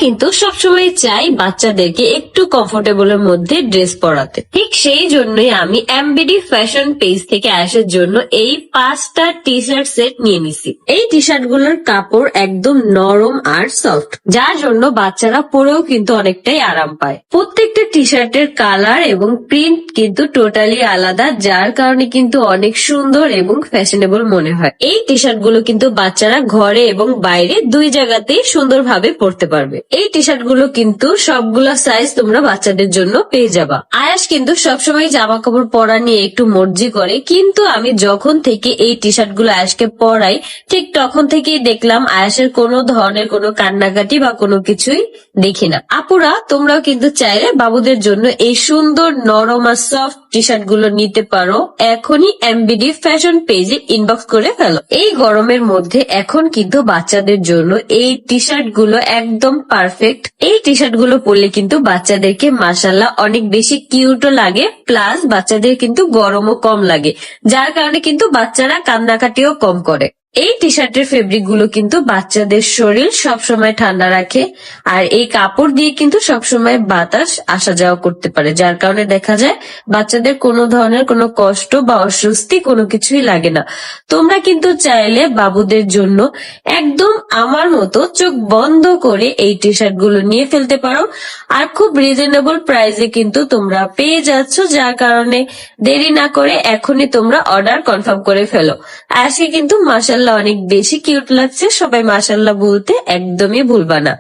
কিন্তু সবসময় চাই বাচ্চাদেরকে একটু কমফোর্টেবলের মধ্যে ড্রেস পরাতে। ঠিক সেই জন্যই আমি এমবিডি ফ্যাশন পেজ থেকে আসার জন্য এই 5টা টি শার্ট সেট নিয়ে নিছি। এই টি শার্ট গুলোর কাপড় একদম নরম আর সফট, যার জন্য বাচ্চারা পরেও কিন্তু অনেকটাই আরাম পায়। প্রত্যেকটা টি শার্টের কালার এবং প্রিন্ট কিন্তু টোটালি আলাদা, যার কারণে কিন্তু অনেক সুন্দর এবং ফ্যাশনেবল মনে হয়। এই টি শার্ট গুলো কিন্তু বাচ্চারা ঘরে এবং বাইরে দুই জায়গাতেই সুন্দরভাবে পরতে পারবে। এই টি শার্ট গুলো কিন্তু সবগুলা সাইজ তোমরা বাচ্চাদের জন্য পেয়ে যাবা। আয়াস কিন্তু সবসময় জামা কাপড় পরা নিয়ে একটু মর্জি করে, কিন্তু আমি যখন থেকে এই টি শার্ট গুলো আয়াসকে পরাই ঠিক তখন থেকেই দেখলাম আয়াসের কোনো ধরনের কোনো কান্নাকাটি বা কোনো কিছুই দেখি না। আপুরা তোমরাও কিন্তু চাইলে বাবুদের জন্য এই সুন্দর নরম আর সফট টি শার্ট গুলো নিতে পারো। এখনই এমবিডি ফ্যাশন পেজে ইনবক্স করে ফেলো। এই গরমের মধ্যে এখন কিন্তু বাচ্চাদের জন্য এই টি শার্ট গুলো একদম পারফেক্ট। এই টি শার্ট গুলো পরলে কিন্তু বাচ্চাদেরকে মাশাআল্লাহ অনেক বেশি কিউটও লাগে, প্লাস বাচ্চাদের কিন্তু গরমও কম লাগে, যার কারণে কিন্তু বাচ্চারা কান্নাকাটিও কম করে। এই টি শার্টের ফেব্রিক গুলো কিন্তু বাচ্চাদের শরীর সবসময় ঠান্ডা রাখে, আর এই কাপড় দিয়ে কিন্তু সবসময় বাতাস আসা যাওয়া করতে পারে, যার কারণে দেখা যায় বাচ্চাদের কোনো ধরনের কোনো কষ্ট বা অস্বস্তি কোনো কিছুই লাগে না। তোমরা কিন্তু চাইলে বাবুদের জন্য একদম আমার মতো চোখ বন্ধ করে এই টি শার্ট গুলো নিয়ে ফেলতে পারো, আর খুব রিজনেবল প্রাইসে কিন্তু তোমরা পেয়ে যাচ্ছ, যার কারণে দেরি না করে এখনই তোমরা অর্ডার কনফার্ম করে ফেলো। আজকে কিন্তু মাশাআল্লাহ অনেক বেশি কিউট লাগছে, সবাই মাশাআল্লাহ বলতে একদমই ভুলবা না।